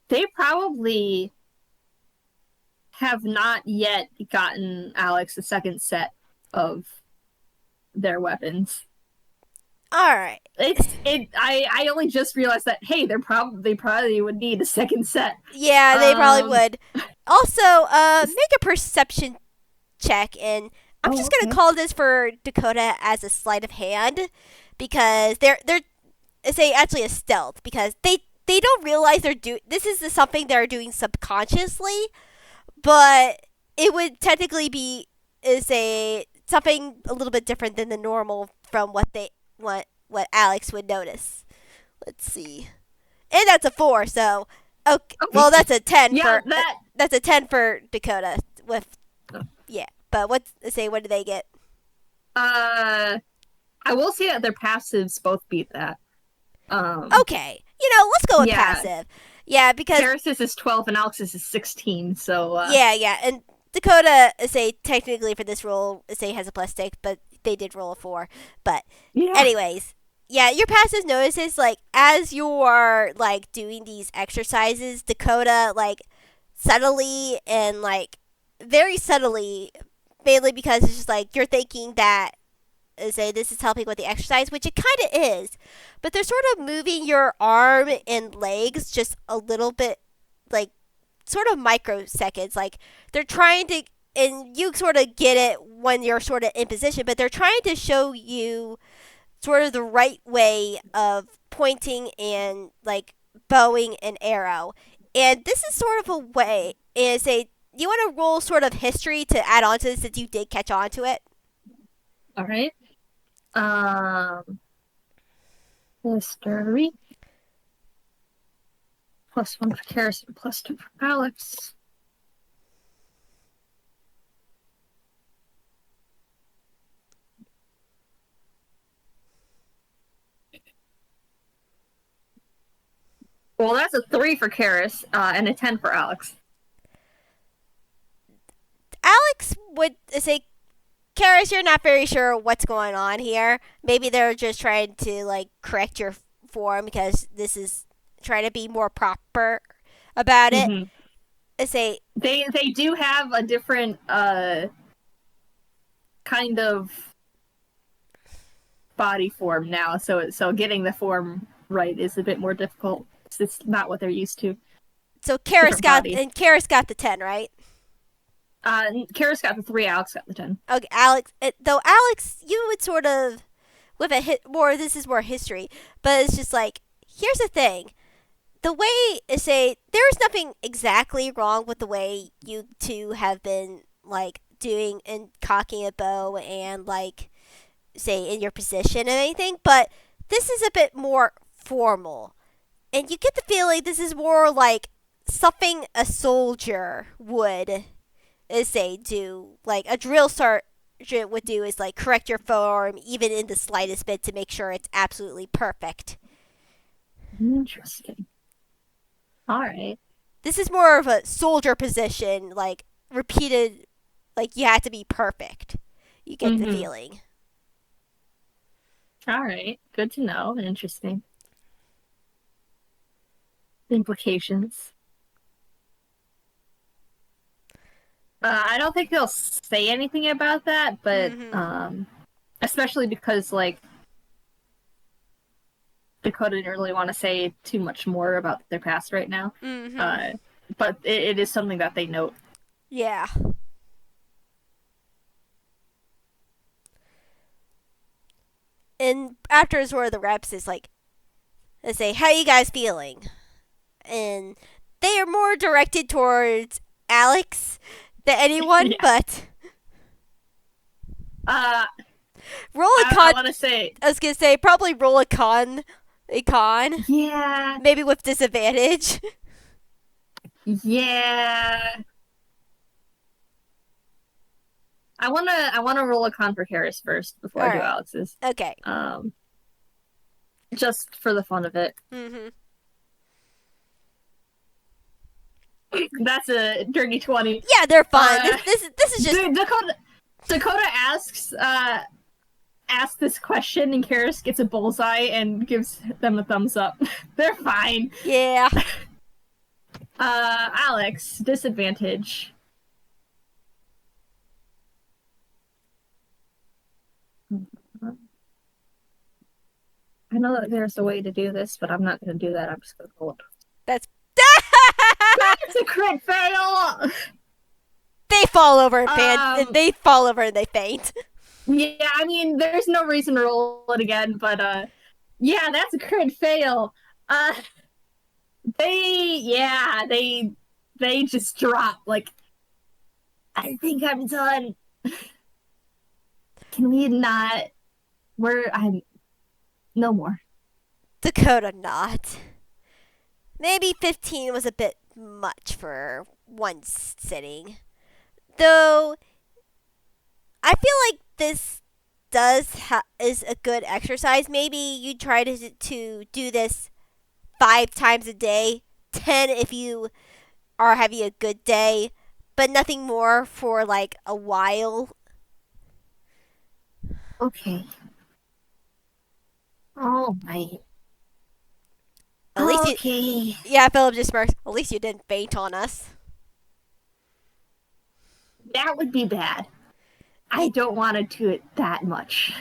they probably have not yet gotten Alex a second set of their weapons. All right. I only just realized that hey, they probably would need a second set. Yeah, they probably Um would. Also, make a perception check, and I'm oh just gonna okay. call this for Dakota as a sleight of hand because they're say actually a stealth because they don't realize they're doing this is something they're doing subconsciously, but it would technically be is a something a little bit different than the normal from what Alex would notice. Let's see, and that's a 4. So okay, well Okay. that's a 10 Yeah, for that that's a 10 for Dakota with yeah. But what do they get? uh I will say that their passives both beat that. Okay, let's go with Yeah, passive. Yeah, because Kerris's is 12 and Alex's is 16, so yeah, and Dakota say technically for this roll say has a plus 6, but they did roll a 4. But yeah. anyways, yeah, your passive notices like as you are like doing these exercises, Dakota like subtly and like very subtly, mainly because it's just like you're thinking that say this is helping with the exercise, which it kind of is, but they're sort of moving your arm and legs just a little bit, like sort of microseconds. Like they're trying to, and you sort of get it when you're sort of in position, but they're trying to show you sort of the right way of pointing and like bowing an arrow. And this is sort of a way is a you want to roll sort of history to add on to this since you did catch on to it. All right. History. +1 for Kerris and +2 for Alex. Well, that's a 3 for Kerris and a 10 for Alex. Alex would say, Kerris, you're not very sure what's going on here. Maybe they're just trying to like correct your form because this is trying to be more proper about it. Mm-hmm. I say they do have a different kind of body form now, so getting the form right is a bit more difficult. It's not what they're used to. So Kerris got the 10, right? Kerris got the 3, Alex got the 10. Okay, Alex. Though Alex, you would sort of with a hit more. This is more history, but it's just like here's the thing. The way say there is nothing exactly wrong with the way you two have been like doing and cocking a bow and like say in your position and anything, but this is a bit more formal, and you get the feeling this is more like something a soldier would say do, like a drill sergeant would do is like correct your form even in the slightest bit to make sure it's absolutely perfect. Interesting. All right. This is more of a soldier position, like repeated, like you have to be perfect. You get the feeling. All right. Good to know. Interesting. Implications. I don't think they'll say anything about that, but especially because like Dakota didn't really want to say too much more about their past right now. But it is something that they note. Yeah. And after sort of the reps is like, they say, "How you guys feeling?" And they are more directed towards Alex than anyone, but roll a con. I want to say. I was gonna say probably roll a con. Yeah. Maybe with disadvantage. Yeah. I wanna roll a con for Kerris first before I do Alex's. Okay. Just for the fun of it. That's a dirty 20. Yeah, they're fun. This is just Dakota asks this question and Kerris gets a bullseye and gives them a thumbs up. They're fine. Yeah. Alex, disadvantage. I know that there's a way to do this, but I'm not going to do that. I'm just going to roll it. That's a crit fail! They fall over and faint. They fall over and they faint. Yeah, I mean, there's no reason to roll it again, but yeah, that's a crit fail. They just drop. Like, I think I'm done. Can we not? I'm no more. Dakota not. Maybe 15 was a bit much for one sitting. Though, I feel like this is a good exercise. Maybe you try to do this 5 times a day, 10 if you are having a good day, but nothing more for like a while. Okay. All right. At least Phillip just smirks. At least you didn't faint on us. That would be bad. I don't want to do it that much.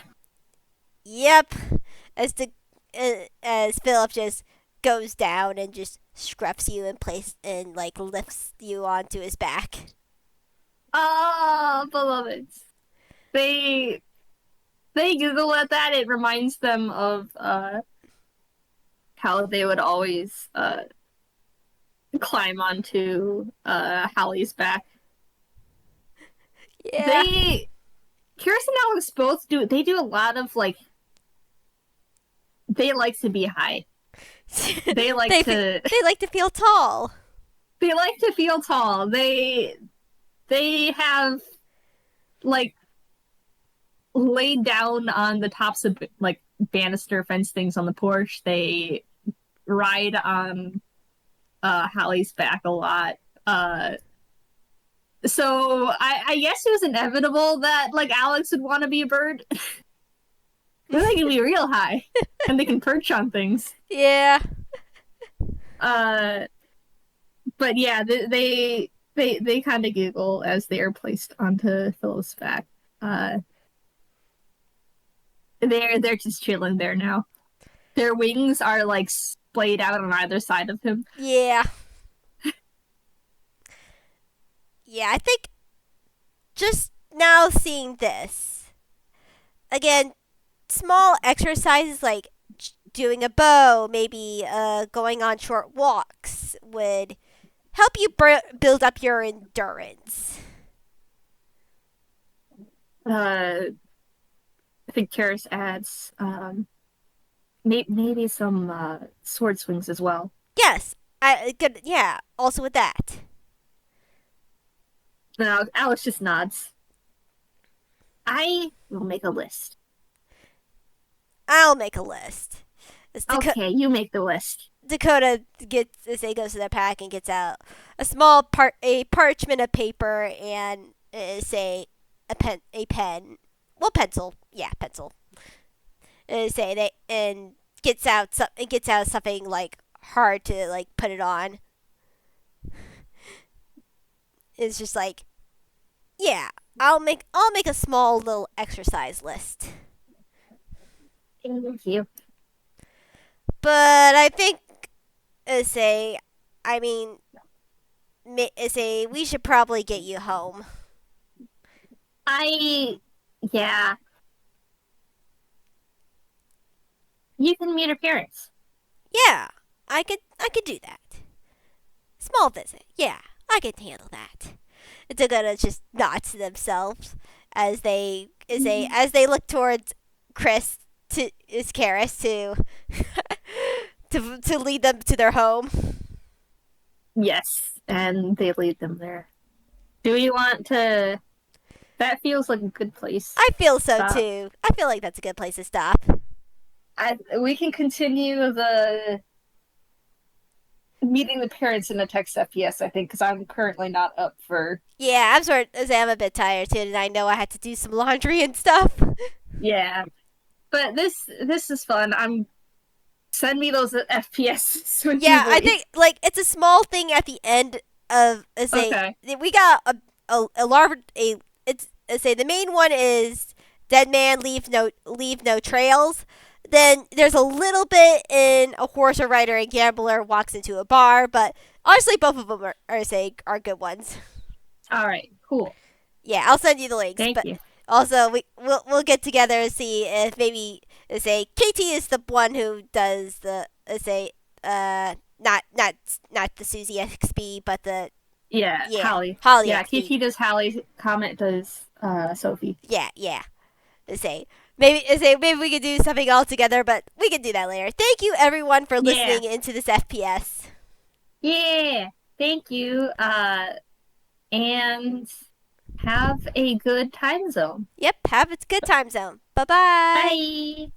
Yep. As Phillip just goes down and just scruffs you in place and like lifts you onto his back. Oh, beloveds. They they Google at that, it reminds them of how they would always climb onto Hallie's back. Yeah. They Kirsten and Alex both do a lot of like they like to be high. They like to they like to feel tall. they like to feel tall. They have like laid down on the tops of like banister fence things on the porch. They ride on Hallie's back a lot. So I guess it was inevitable that like Alex would want to be a bird. They can be real high and they can perch on things. Yeah. Uh, but yeah, they kind of giggle as they are placed onto Philip's back. Uh, they're just chilling there now. Their wings are like splayed out on either side of him. Yeah. Yeah, I think just now seeing this again, small exercises like doing a bow, maybe going on short walks would help you build up your endurance. I think Kerris adds maybe some sword swings as well. Yes, I good. Yeah, also with that, No, Alex just nods. I will make a list. I'll make a list. Okay, you make the list. Dakota goes to the pack and gets out a a parchment of paper and say a pen, well pencil, yeah pencil. Say they and gets out something like hard to like put it on. It's just like, yeah, I'll make a small little exercise list. Thank you. But I think say, I mean, say we should probably get you home. Yeah. You can meet her parents. Yeah, I could do that. Small visit. Yeah, I can handle that. They're gonna just nod to themselves as they look towards Chris to is Kerris to lead them to their home. Yes, and they lead them there. Do we want to? That feels like a good place. I feel so Stop. too. I feel like that's a good place to stop. We can continue the meeting the parents in the text FPS, I think, because I'm currently not up for. Yeah, I'm a bit tired too, and I know I had to do some laundry and stuff. Yeah, but this is fun. Send me those FPS. Yeah, I think like it's a small thing at the end of Okay. we got a large it's say the main one is dead man leave no trails. Then there's a little bit in a horse or rider and gambler walks into a bar, but honestly both of them are good ones. All right. Cool. Yeah, I'll send you the links. Thank But you. also we'll get together and see if maybe say KT is the one who does the not the Susie XP but the Yeah, Holly. Holly Yeah, XP. KT does Holly. Comet does Sophie. Yeah. Maybe we could do something all together, but we can do that later. Thank you everyone for listening into this FPS. Yeah. Thank you. And have a good time zone. Yep, have a good time zone. Bye-bye. Bye.